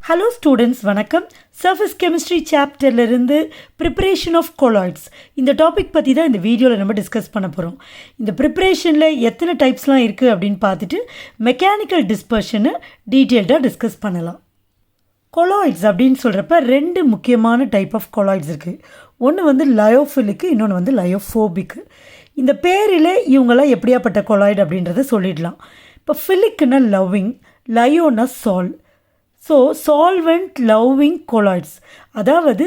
Hello students, வணக்கம். Surface chemistry சாப்டர்லேருந்து preparation of colloids இந்த டாபிக் பற்றி தான் இந்த வீடியோவில் நம்ம டிஸ்கஸ் பண்ண போகிறோம். இந்த ப்ரிப்பரேஷனில் எத்தனை டைப்ஸ்லாம் இருக்குது அப்படின்னு பார்த்துட்டு மெக்கானிக்கல் டிஸ்பர்ஷனை டீட்டெயில்டாக டிஸ்கஸ் பண்ணலாம். கொலாய்ட்ஸ் அப்படின்னு சொல்கிறப்ப ரெண்டு முக்கியமான டைப் ஆஃப் கொலாய்ட்ஸ் இருக்குது. ஒன்று வந்து லயோஃபிலிக்கு, இன்னொன்று வந்து லயோஃபோபிக்கு. இந்த பேரில் இவங்களாம் எப்படியாப்பட்ட கொலாய்டு அப்படின்றத சொல்லிடலாம். இப்போ ஃபிலிக்குன்னா லவ்விங், லயோனா சால். ஸோ சால்வெண்ட் லவ்விங் கொலாய்ட்ஸ், அதாவது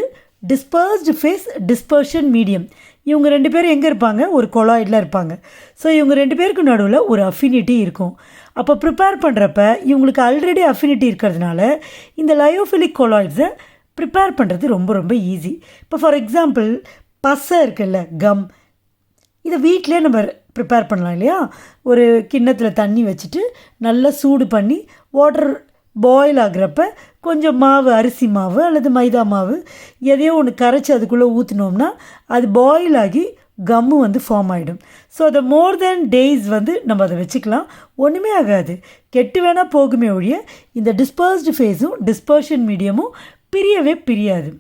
டிஸ்பர்ஸ்டு ஃபேஸ் டிஸ்பர்ஷன் மீடியம். இவங்க ரெண்டு பேரும் எங்கே இருப்பாங்க? ஒரு கொலாய்டில் இருப்பாங்க. ஸோ இவங்க ரெண்டு பேருக்கு நடுவில் ஒரு அஃபினிட்டி இருக்கும். அப்போ ப்ரிப்பேர் பண்ணுறப்ப இவங்களுக்கு ஆல்ரெடி அஃபினிட்டி இருக்கிறதுனால இந்த லயோஃபிலிக் கொலாய்ட்ஸை ப்ரிப்பேர் பண்ணுறது ரொம்ப ரொம்ப ஈஸி. இப்போ ஃபார் எக்ஸாம்பிள் பசை இருக்குல்ல, கம், இதை வீட்டிலே நம்ம ப்ரிப்பேர் பண்ணலாம் இல்லையா? ஒரு கிண்ணத்தில் தண்ணி வச்சுட்டு நல்லா சூடு பண்ணி வாட்டர் பாயில் ஆகிறப்ப கொஞ்சம் மாவு, அரிசி மாவு அல்லது மைதா மாவு எதையோ ஒன்று கரைச்சி அதுக்குள்ளே ஊற்றினோம்னா அது பாயில் ஆகி கம்மு வந்து ஃபார்ம் ஆகிடும். ஸோ அதை மோர் தேன் டேஸ் வந்து நம்ம அதை வச்சுக்கலாம், ஒன்றுமே ஆகாது, கெட்டு வேணால் போகுமே ஒழிய இந்த டிஸ்பர்ஸ்டு ஃபேஸும் டிஸ்பர்ஷன் மீடியமும் பிரியவே பிரியாது.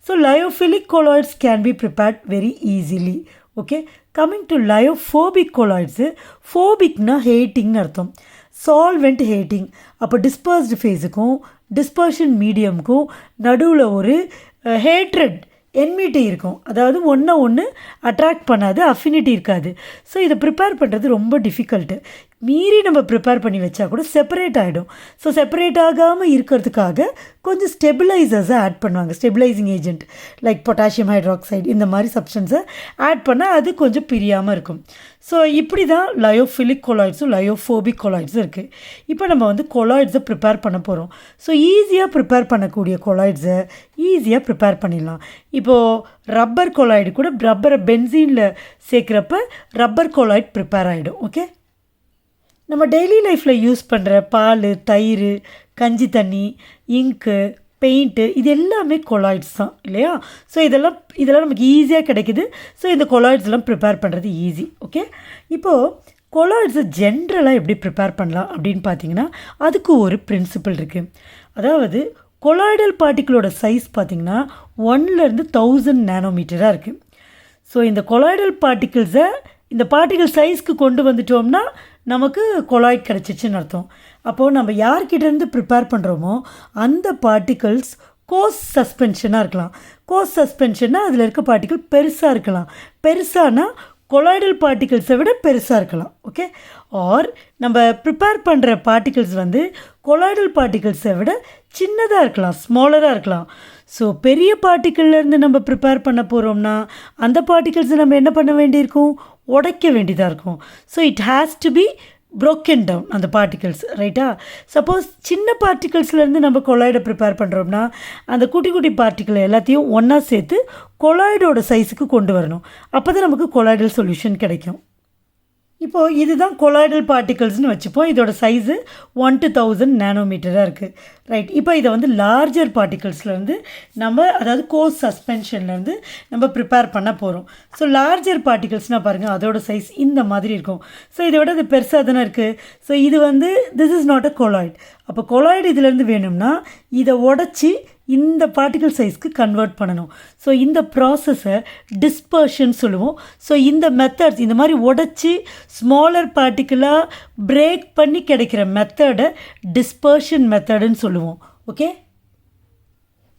So lyophilic colloids can be prepared very easily. Okay, coming to lyophobic colloids. ஃபோபிக்னா ஹேட்டிங்னு அர்த்தம், சால்வெண்ட் ஹேட்டிங். அப்போ டிஸ்பர்ஸ்டு ஃபேஸுக்கும் டிஸ்பர்ஷன் மீடியமுக்கும் நடுவில் ஒரு ஹேட்ரட், என்மிட்டி இருக்கும். அதாவது ஒன்று அட்ராக்ட் பண்ணாது, அஃபினிட்டி இருக்காது. ஸோ இதை ப்ரிப்பேர் பண்ணுறது ரொம்ப டிஃபிகல்ட்டு. மீறி நம்ம ப்ரிப்பேர் பண்ணி வச்சா கூட செப்பரேட் ஆகிடும். ஸோ செப்பரேட் ஆகாமல் இருக்கிறதுக்காக கொஞ்சம் ஸ்டெபிளைசர்ஸை ஆட் பண்ணுவாங்க, stabilising agent like potassium hydroxide, இந்த மாதிரி சப்ஸ்டன்ஸை ஆட் பண்ணால் அது கொஞ்சம் பிரியாமல் இருக்கும். ஸோ இப்படி தான் லயோஃபிலிக் கொலாய்ட்ஸும் லயோஃபோபிக் கொலாய்ட்ஸும் இருக்குது. இப்போ நம்ம வந்து கொலாய்ட்ஸை ப்ரிப்பேர் பண்ண போகிறோம். ஸோ ஈஸியாக ப்ரிப்பேர் பண்ணக்கூடிய கொலாய்ட்ஸை ஈஸியாக ப்ரிப்பேர் பண்ணிடலாம். இப்போது ரப்பர் கொலாய்டு கூட ரப்பரை பென்சீனில் சேர்க்குறப்ப ரப்பர் கொலாய்ட் ப்ரிப்பேர் ஆகிடும். ஓகே, நம்ம டெய்லி லைஃப்பில் யூஸ் பண்ணுற பால், தயிர், கஞ்சி தண்ணி, இங்கு, பெயிண்ட்டு, இது எல்லாமே கொலாய்ட்ஸ் தான் இல்லையா? ஸோ இதெல்லாம் நமக்கு ஈஸியாக கிடைக்குது. ஸோ இந்த கொலாய்ட்ஸ்லாம் ப்ரிப்பேர் பண்ணுறது ஈஸி. ஓகே, இப்போது கொலாய்ட்ஸை ஜென்ரலாக எப்படி ப்ரிப்பேர் பண்ணலாம் அப்படின்னு பார்த்தீங்கன்னா அதுக்கு ஒரு பிரின்சிபல் இருக்குது. அதாவது கொலாய்டல் பார்ட்டிகளோட சைஸ் பார்த்திங்கன்னா 1லேருந்து 1000 நேனோமீட்டராக இருக்குது. ஸோ இந்த கொலாய்டல் பார்ட்டிகிள்ஸை இந்த பார்ட்டிகல் சைஸ்க்கு கொண்டு வந்துட்டோம்னா நமக்கு கொலாய்ட் கிடச்சிச்சின்னு அர்த்தம். அப்போது நம்ம யார்கிட்டேருந்து ப்ரிப்பேர் பண்ணுறோமோ அந்த பார்ட்டிகல்ஸ் கோஸ் சஸ்பென்ஷனாக இருக்கலாம். கோஸ் சஸ்பென்ஷன்னா அதில் இருக்க பார்ட்டிகல் பெருசாக இருக்கலாம். பெருசானா கொலாய்டல் பார்ட்டிகல்ஸை விட பெருசாக இருக்கலாம். ஓகே, ஆர் நம்ம ப்ரிப்பேர் பண்ணுற பார்ட்டிகல்ஸ் வந்து கொலாய்டல் பார்ட்டிகல்ஸை விட சின்னதாக இருக்கலாம், ஸ்மாலராக இருக்கலாம். ஸோ பெரிய பார்ட்டிக்கல்லேருந்து நம்ம ப்ரிப்பேர் பண்ண போகிறோம்னா அந்த பார்ட்டிகல்ஸை நம்ம என்ன பண்ண வேண்டியிருக்கும்? உடைக்க வேண்டியதாக இருக்கும். So it has to be broken down அந்த பார்ட்டிகல்ஸ், ரைட்டா? சப்போஸ் சின்ன பார்ட்டிகல்ஸ்லேருந்து நம்ம கொலாய்டை ப்ரிப்பேர் பண்ணுறோம்னா அந்த குட்டி குட்டி பார்ட்டிக்கல் எல்லாத்தையும் ஒன்றா சேர்த்து கொலாய்டோட சைஸுக்கு கொண்டு வரணும். அப்போ தான் நமக்கு கொலாய்டல் சொல்யூஷன் கிடைக்கும். இப்போது இதுதான் கொலாய்டல் பார்ட்டிகல்ஸ்னு வச்சுப்போம். இதோட சைஸு 1 to 1000 நேனோமீட்டராக இருக்குது, ரைட்? இப்போ இதை வந்து லார்ஜர் பார்ட்டிகல்ஸ்லேருந்து நம்ம, அதாவது கோஸ் சஸ்பென்ஷன்லேருந்து நம்ம ப்ரிப்பேர் பண்ண போகிறோம். ஸோ லார்ஜர் பார்ட்டிகல்ஸ்னால் பாருங்கள், அதோட சைஸ் இந்த மாதிரி இருக்கும். ஸோ இதை விட அது பெருசாக தானே இருக்குது. ஸோ இது வந்து this is not a colloid. அப்போ கொலாய்டு இதுலேருந்து வேணும்னா இதை உடச்சி இந்த பார்ட்டிகல் சைஸ்க்கு கன்வெர்ட் பண்ணணும். ஸோ இந்த ப்ராசஸை டிஸ்பர்ஷன் சொல்லுவோம். ஸோ இந்த மெத்தட்ஸ், இந்த மாதிரி உடச்சி ஸ்மாலர் பார்ட்டிக்கலாக பிரேக் பண்ணி கிடைக்கிற மெத்தடை டிஸ்பர்ஷன் மெத்தடுன்னு சொல்லுவோம். ஓகே,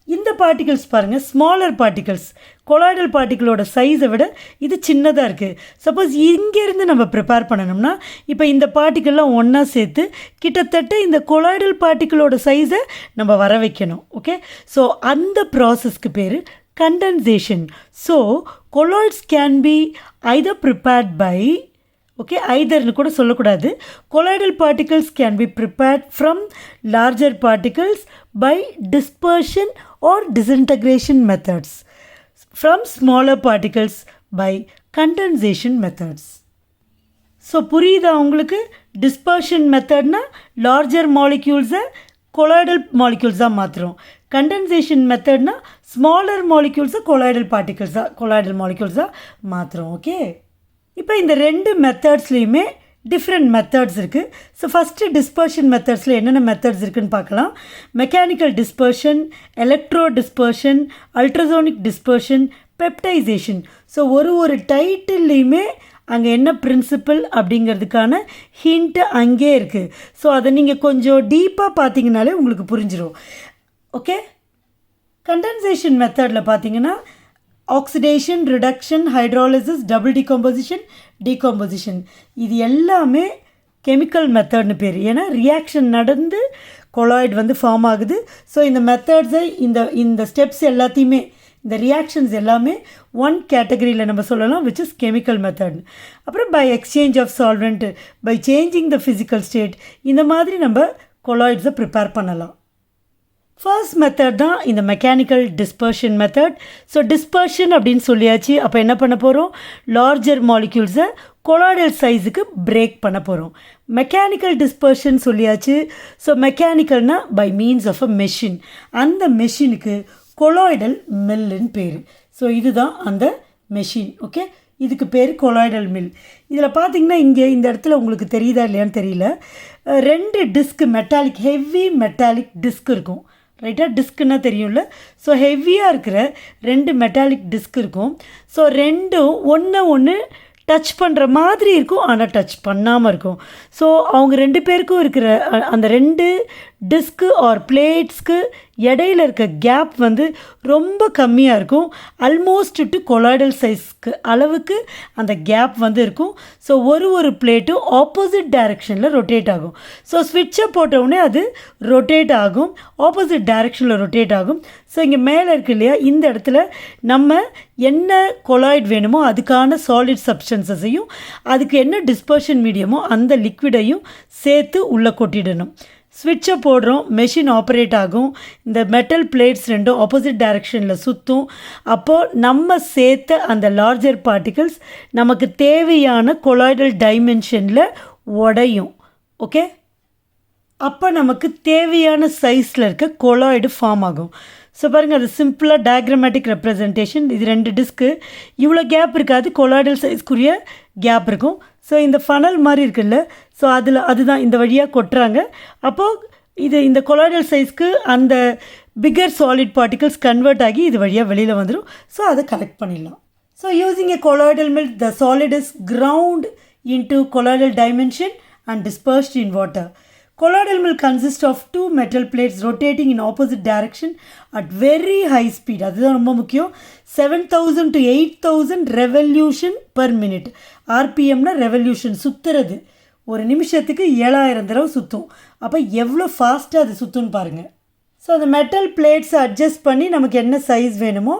இந்த பார்ட்டிகல்ஸ் பாருங்கள், ஸ்மாலர் பார்ட்டிகல்ஸ், கொலாய்டல் பார்ட்டிகளோட சைஸை விட இது சின்னதாக இருக்குது. சப்போஸ் இங்கேருந்து நம்ம ப்ரிப்பேர் பண்ணணும்னா இப்போ இந்த பார்ட்டிக்கல்லாம் ஒன்றா சேர்த்து கிட்டத்தட்ட இந்த கொலாய்டல் பார்ட்டிகளோட சைஸை நம்ம வர வைக்கணும். ஓகே, ஸோ அந்த ப்ராசஸ்க்கு பேர் condensation. So colloids can be either prepared by, okay, ஐதர்னு கூட சொல்லக்கூடாது, colloidal particles can be prepared from larger particles by dispersion or disintegration methods, from smaller particles by condensation methods. So புரியுதா உங்களுக்கு? Dispersion மெத்தட்னா larger மாலிக்யூல்ஸை colloidal மாலிக்யூல்ஸாக மாற்றுறோம். Condensation மெத்தட்னா ஸ்மாலர் மாலிக்யூல்ஸை கொலாய்டல் மாலிக்யூல்ஸாக மாற்றுறோம். ஓகே, இப்போ இந்த ரெண்டு மெத்தட்ஸ்லேயுமே டிஃப்ரெண்ட் மெத்தட்ஸ் இருக்குது. ஸோ ஃபஸ்ட்டு டிஸ்பர்ஷன் மெத்தட்ஸில் என்னென்ன மெத்தட்ஸ் இருக்குதுன்னு பார்க்கலாம். Mechanical dispersion, electro dispersion, ultrasonic dispersion, peptization. So ஒரு டைட்டில்லையுமே அங்கே என்ன பிரின்சிபல் அப்படிங்கிறதுக்கான ஹிண்ட்டு அங்கே இருக்குது. ஸோ அதை நீங்கள் கொஞ்சம் டீப்பாக பார்த்தீங்கனாலே உங்களுக்கு புரிஞ்சிடும். ஓகே, கண்டென்சேஷன் மெத்தடில் பார்த்தீங்கன்னா oxidation, reduction, hydrolysis, double decomposition இது எல்லாமே கெமிக்கல் மெத்தட்னு பேர். ஏன்னா ரியாக்ஷன் நடந்து கொலாய்டு வந்து ஃபார்ம் ஆகுது. ஸோ இந்த மெத்தட்ஸை இந்த ஸ்டெப்ஸ் எல்லாத்தையுமே, இந்த ரியாக்ஷன்ஸ் எல்லாமே ஒன் கேட்டகரியில் நம்ம சொல்லலாம், விச் இஸ் கெமிக்கல் மெத்தட். அப்புறம் by exchange of solvent, by changing the physical state, இந்த மாதிரி நம்ம கொலாய்ட்ஸை ப்ரிப்பேர் பண்ணலாம். ஃபர்ஸ்ட் மெத்தட் தான் இந்த mechanical dispersion method. So dispersion அப்படின்னு சொல்லியாச்சு. அப்போ என்ன பண்ண போகிறோம்? லார்ஜர் மாலிக்யூல்ஸை கொலாய்டல் சைஸுக்கு பிரேக் பண்ண போகிறோம். மெக்கானிக்கல் டிஸ்பர்ஷன் சொல்லியாச்சு. ஸோ மெக்கானிக்கல்னால் by means of a machine. அந்த மெஷினுக்கு கொலாய்டல் மில்லுன்னு பேர். ஸோ இதுதான் அந்த மெஷின். ஓகே, இதுக்கு பேர் கொலாய்டல் மில். இதில் பார்த்தீங்கன்னா இங்கே இந்த இடத்துல உங்களுக்கு தெரியுதா இல்லையான்னு தெரியல, 2 disk metallic, heavy metallic disk இருக்கும். ரைட்டாக, டிஸ்க்குன்னா தெரியும்ல. ஸோ ஹெவியாக இருக்கிற 2 மெட்டாலிக் டிஸ்க் இருக்கும். ஸோ ரெண்டும் ஒன்று டச் பண்ணுற மாதிரி இருக்கும், ஆனால் டச் பண்ணாமல் இருக்கும். ஸோ அவங்க 2 பேருக்கும் இருக்கிற அந்த 2 டிஸ்க்கு ஆர் பிளேட்ஸ்க்கு இடையில இருக்க கேப் வந்து ரொம்ப கம்மியாக இருக்கும். ஆல்மோஸ்ட் டு கொலாய்டல் சைஸ்க்கு அளவுக்கு அந்த கேப் வந்து இருக்கும். ஸோ ஒரு பிளேட்டும் ஆப்போசிட் டைரெக்ஷனில் ரொட்டேட் ஆகும். ஸோ ஸ்விட்சை போட்டவுடனே அது ரொட்டேட் ஆகும், ஆப்போசிட் டைரெக்ஷனில் ரொட்டேட் ஆகும். ஸோ இங்கே மேலே இருக்கு இல்லையா, இந்த இடத்துல நம்ம என்ன கொலாய்டு வேணுமோ அதுக்கான சாலிட் சப்ஸ்டன்சஸையும் அதுக்கு என்ன டிஸ்பர்ஷன் மீடியமோ அந்த லிக்விடையும் சேர்த்து உள்ளே கொட்டிடணும். ஸ்விட்சை போடுறோம், மெஷின் ஆப்ரேட் ஆகும். இந்த மெட்டல் பிளேட்ஸ் 2 ஆப்போசிட் டைரெக்ஷனில் சுற்றும். அப்போது நம்ம சேர்த்த அந்த லார்ஜர் பார்ட்டிகல்ஸ் நமக்கு தேவையான கொலாய்டல் டைமென்ஷனில் உடையும். ஓகே, அப்போ நமக்கு தேவையான சைஸில் இருக்க கொலாய்டு ஃபார்ம் ஆகும். ஸோ பாருங்கள், அது சிம்பிளாக டயக்ராமேட்டிக் ரெப்ரசன்டேஷன். இது 2 டிஸ்க்கு, இவ்வளோ கேப் இருக்காது, கொலாய்டல் சைஸ்க்குரிய கேப் இருக்கும். ஸோ இந்த ஃபனல் மாதிரி இருக்குல்ல, ஸோ அதுதான் இந்த வழியாக கொட்டுறாங்க. அப்போது இந்த கொலாய்டல் சைஸ்க்கு அந்த பிக்கர் சாலிட் பார்ட்டிகல்ஸ் கன்வெர்ட் ஆகி இது வழியாக வெளியில் வந்துடும். ஸோ அதை கலெக்ட் பண்ணிடலாம். So using a colloidal mill, the solid is ground into colloidal dimension and dispersed in water. Colloidal mill consists of 2 metal plates rotating in opposite direction at very high speed. அதுதான் ரொம்ப முக்கியம். 7000 to 8000 revolution per minute. RPMனா revolution, சுற்றுறது. ஒரு நிமிஷத்துக்கு 7000 தடவை சுற்றும். அப்போ எவ்வளோ ஃபாஸ்ட்டாக அது சுற்றுன்னு பாருங்கள். ஸோ அந்த மெட்டல் பிளேட்ஸை அட்ஜஸ்ட் பண்ணி நமக்கு என்ன சைஸ் வேணுமோ,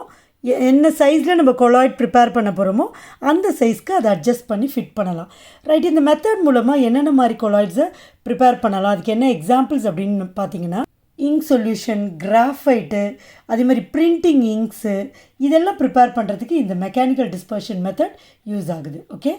என்ன சைஸில் நம்ம கொலாய்ட் ப்ரிப்பேர் பண்ண போகிறோமோ அந்த சைஸ்க்கு அதை அட்ஜஸ்ட் பண்ணி ஃபிட் பண்ணலாம். ரைட், இந்த மெத்தட் மூலமாக என்னென்ன மாதிரி கொலாய்ட்ஸை ப்ரிப்பேர் பண்ணலாம், அதுக்கு என்ன எக்ஸாம்பிள்ஸ் அப்படின்னு பார்த்தீங்கன்னா இங்க் சொல்யூஷன், கிராஃபைட்டு, அதே மாதிரி பிரிண்டிங் இங்க்ஸு, இதெல்லாம் ப்ரிப்பேர் பண்ணுறதுக்கு இந்த மெக்கானிக்கல் டிஸ்பர்ஷன் மெத்தட் யூஸ் ஆகுது. ஓகே.